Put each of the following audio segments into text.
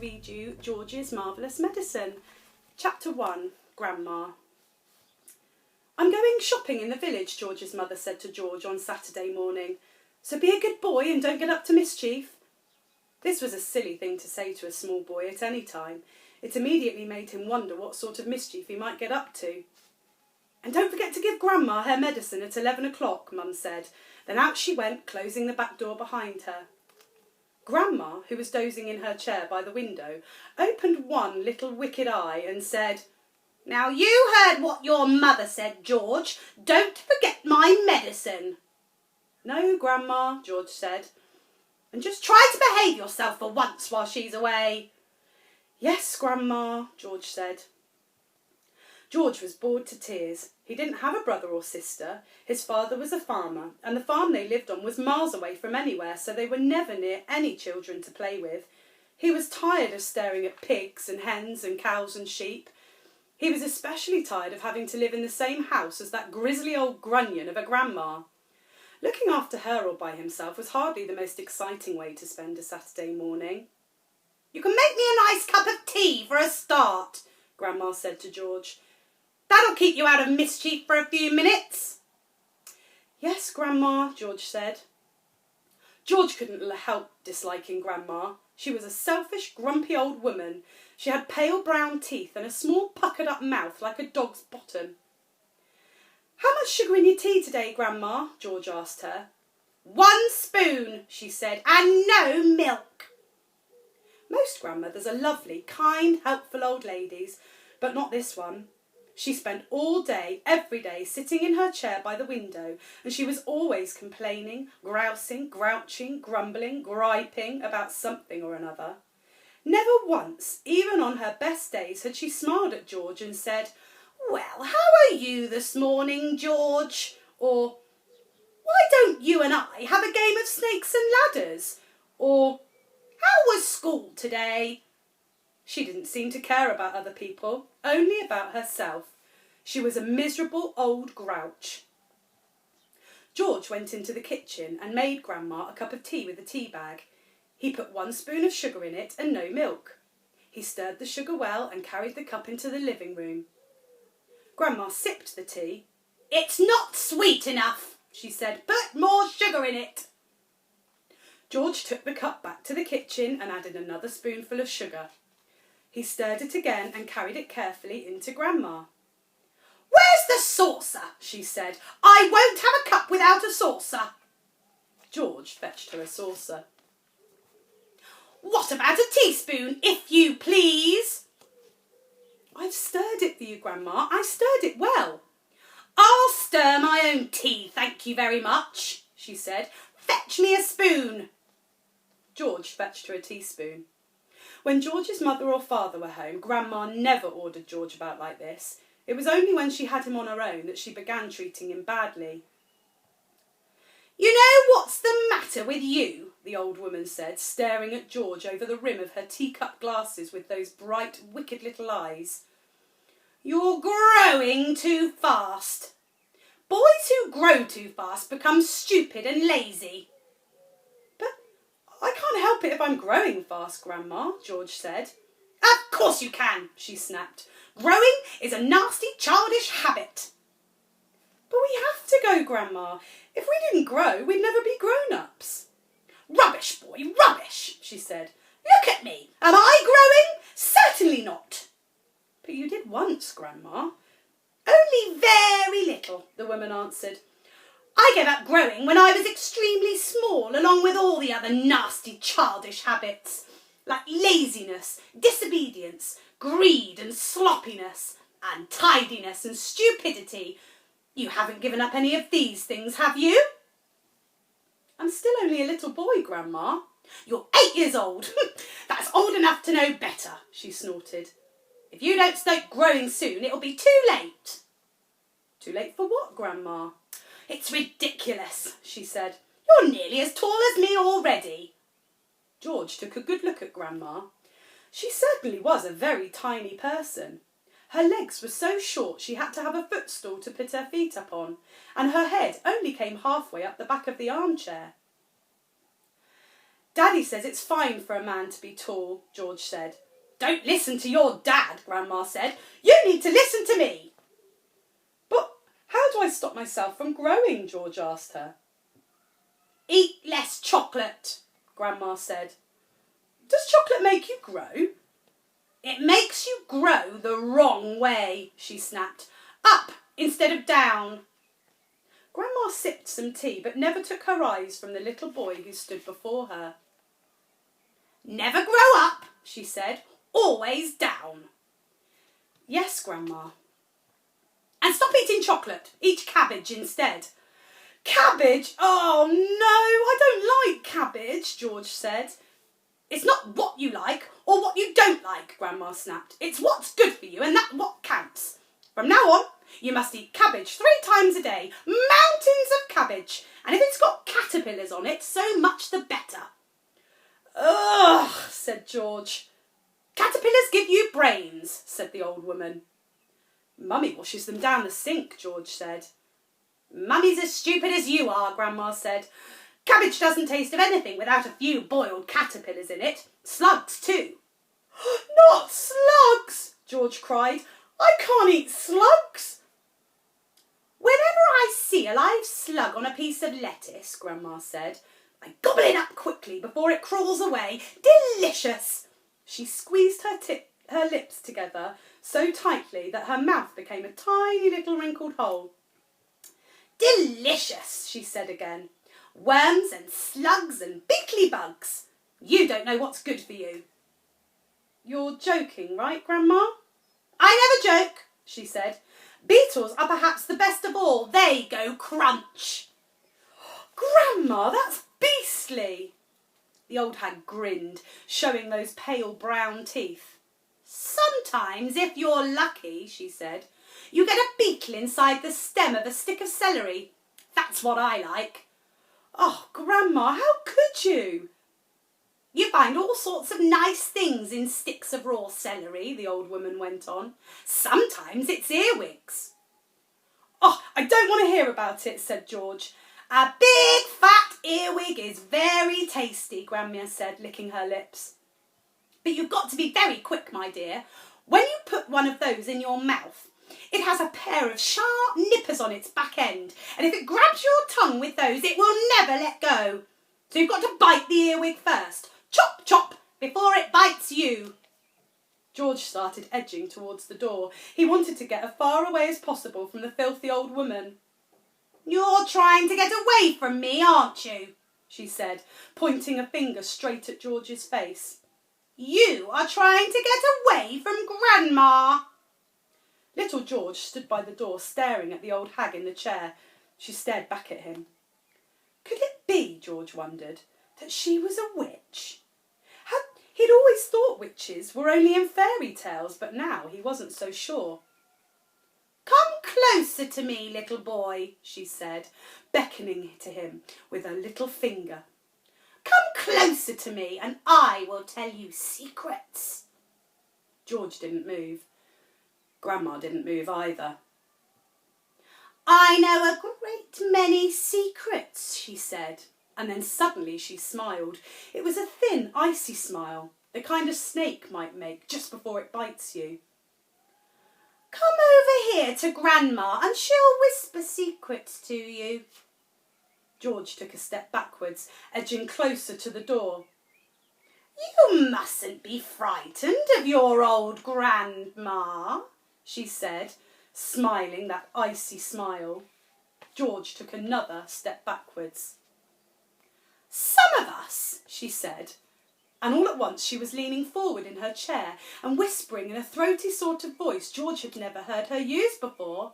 read you George's Marvellous Medicine. Chapter 1, Grandma. I'm going shopping in the village, George's mother said to George on Saturday morning. So be a good boy and don't get up to mischief. This was a silly thing to say to a small boy at any time. It immediately made him wonder what sort of mischief he might get up to. And don't forget to give Grandma her medicine at 11 o'clock, Mum said. Then out she went, closing the back door behind her. Grandma, who was dozing in her chair by the window, opened one little wicked eye and said, "Now you heard what your mother said, George. Don't forget my medicine." "No, Grandma," George said. "And just try to behave yourself for once while she's away." "Yes, Grandma," George said. George was bored to tears. He didn't have a brother or sister. His father was a farmer, and the farm they lived on was miles away from anywhere, so they were never near any children to play with. He was tired of staring at pigs and hens and cows and sheep. He was especially tired of having to live in the same house as that grisly old grunion of a grandma. Looking after her all by himself was hardly the most exciting way to spend a Saturday morning. "You can make me a nice cup of tea for a start," Grandma said to George. "That'll keep you out of mischief for a few minutes." "Yes, Grandma," George said. George couldn't help disliking Grandma. She was a selfish, grumpy old woman. She had pale brown teeth and a small puckered-up mouth like a dog's bottom. "How much sugar in your tea today, Grandma?" George asked her. "1 spoon," she said, "and no milk." Most grandmothers are lovely, kind, helpful old ladies, but not this one. She spent all day, every day, sitting in her chair by the window, and she was always complaining, grousing, grouching, grumbling, griping about something or another. Never once, even on her best days, had she smiled at George and said, "Well, how are you this morning, George?" Or, "Why don't you and I have a game of snakes and ladders?" Or, "How was school today?" She didn't seem to care about other people, only about herself. She was a miserable old grouch. George went into the kitchen and made Grandma a cup of tea with a tea bag. He put 1 spoon of sugar in it and no milk. He stirred the sugar well and carried the cup into the living room. Grandma sipped the tea. "It's not sweet enough," she said. "Put more sugar in it." George took the cup back to the kitchen and added another spoonful of sugar. He stirred it again and carried it carefully into Grandma. "Where's the saucer?" she said. "I won't have a cup without a saucer." George fetched her a saucer. "What about a teaspoon, if you please?" "I've stirred it for you, Grandma. I stirred it well." "I'll stir my own tea, thank you very much," she said. "Fetch me a spoon." George fetched her a teaspoon. When George's mother or father were home, Grandma never ordered George about like this. It was only when she had him on her own that she began treating him badly. "You know what's the matter with you?" the old woman said, staring at George over the rim of her teacup glasses with those bright, wicked little eyes. "You're growing too fast. Boys who grow too fast become stupid and lazy." "But I can't help it if I'm growing fast, Grandma," George said. "Of course you can," she snapped. "Growing is a nasty, childish habit." "But we have to go, Grandma. If we didn't grow, we'd never be grown-ups." "Rubbish, boy, rubbish," she said. "Look at me. Am I growing? Certainly not." "But you did once, Grandma." "Only very little," the woman answered. "I gave up growing when I was extremely small, along with all the other nasty, childish habits, like laziness, disobedience, greed and sloppiness, untidiness and stupidity. You haven't given up any of these things, have you?" "I'm still only a little boy, Grandma." "You're 8 years old. That's old enough to know better," she snorted. "If you don't start growing soon, it'll be too late." "Too late for what, Grandma?" "It's ridiculous," she said. "You're nearly as tall as me already." George took a good look at Grandma. She certainly was a very tiny person. Her legs were so short she had to have a footstool to put her feet up on, and her head only came halfway up the back of the armchair. Daddy says it's fine for a man to be tall, George said. Don't listen to your dad, Grandma said. You need to listen to me. But how do I stop myself from growing, George asked her. Eat less chocolate, Grandma said. Does chocolate make you grow? It makes you grow the wrong way, she snapped. Up instead of down. Grandma sipped some tea but never took her eyes from the little boy who stood before her. Never grow up, she said. Always down. Yes, Grandma. And stop eating chocolate. Eat cabbage instead. Cabbage? Oh, no, I don't like cabbage, George said. It's not what you like or what you don't like, Grandma snapped. It's what's good for you and that's what counts. From now on, you must eat cabbage 3 times a day. Mountains of cabbage. And if it's got caterpillars on it, so much the better. Ugh, said George. Caterpillars give you brains, said the old woman. Mummy washes them down the sink, George said. Mummy's as stupid as you are, Grandma said. Cabbage doesn't taste of anything without a few boiled caterpillars in it. Slugs too. Not slugs, George cried. I can't eat slugs. Whenever I see a live slug on a piece of lettuce, Grandma said, I gobble it up quickly before it crawls away. Delicious. She squeezed her lips together so tightly that her mouth became a tiny little wrinkled hole. Delicious, she said again. Worms and slugs and beetly bugs. You don't know what's good for you. You're joking, right, Grandma? I never joke, she said. Beetles are perhaps the best of all. They go crunch. Grandma, that's beastly. The old hag grinned, showing those pale brown teeth. Sometimes, if you're lucky, she said, you get a beetle inside the stem of a stick of celery. That's what I like. Oh, Grandma, how could you? You find all sorts of nice things in sticks of raw celery, the old woman went on. Sometimes it's earwigs. Oh, I don't want to hear about it, said George. A big fat earwig is very tasty, Grandma said, licking her lips. But you've got to be very quick, my dear. When you put one of those in your mouth, it has a pair of sharp nippers on its back end, and if it grabs your tongue with those, it will never let go. So you've got to bite the earwig first. Chop, chop, before it bites you. George started edging towards the door. He wanted to get as far away as possible from the filthy old woman. You're trying to get away from me, aren't you? She said, pointing a finger straight at George's face. You are trying to get away from Grandma. Little George stood by the door staring at the old hag in the chair. She stared back at him. Could it be, George wondered, that she was a witch? He'd always thought witches were only in fairy tales, but now he wasn't so sure. Come closer to me, little boy, she said, beckoning to him with her little finger. Come closer to me and I will tell you secrets. George didn't move. Grandma didn't move either. I know a great many secrets, she said, and then suddenly she smiled. It was a thin, icy smile, the kind a snake might make just before it bites you. Come over here to Grandma and she'll whisper secrets to you. George took a step backwards, edging closer to the door. You mustn't be frightened of your old Grandma, she said, smiling that icy smile. George took another step backwards. Some of us, she said, and all at once she was leaning forward in her chair and whispering in a throaty sort of voice George had never heard her use before.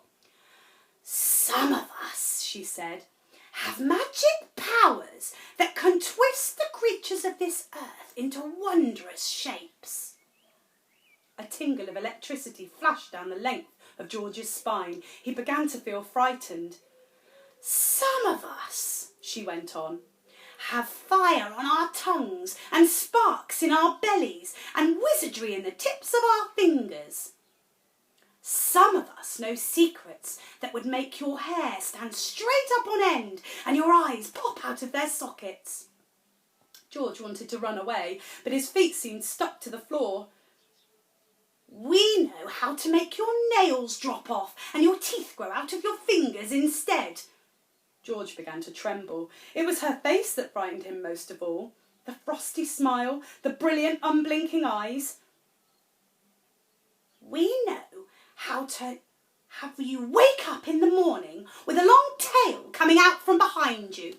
Some of us, she said, have magic powers that can twist the creatures of this earth into wondrous shapes. A tingle of electricity flashed down the length of George's spine. He began to feel frightened. Some of us, she went on, have fire on our tongues and sparks in our bellies and wizardry in the tips of our fingers. Some of us know secrets that would make your hair stand straight up on end and your eyes pop out of their sockets. George wanted to run away, but his feet seemed stuck to the floor. We know how to make your nails drop off and your teeth grow out of your fingers instead. George began to tremble. It was her face that frightened him most of all. The frosty smile, the brilliant unblinking eyes. We know how to have you wake up in the morning with a long tail coming out from behind you.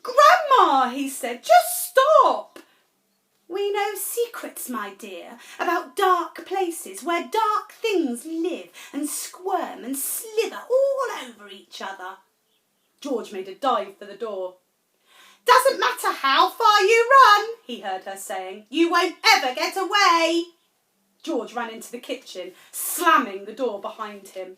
Grandma, he said, just stop. We know secrets, my dear, about dark places where dark things live and squirm and slither all over each other. George made a dive for the door. Doesn't matter how far you run, he heard her saying. You won't ever get away. George ran into the kitchen, slamming the door behind him.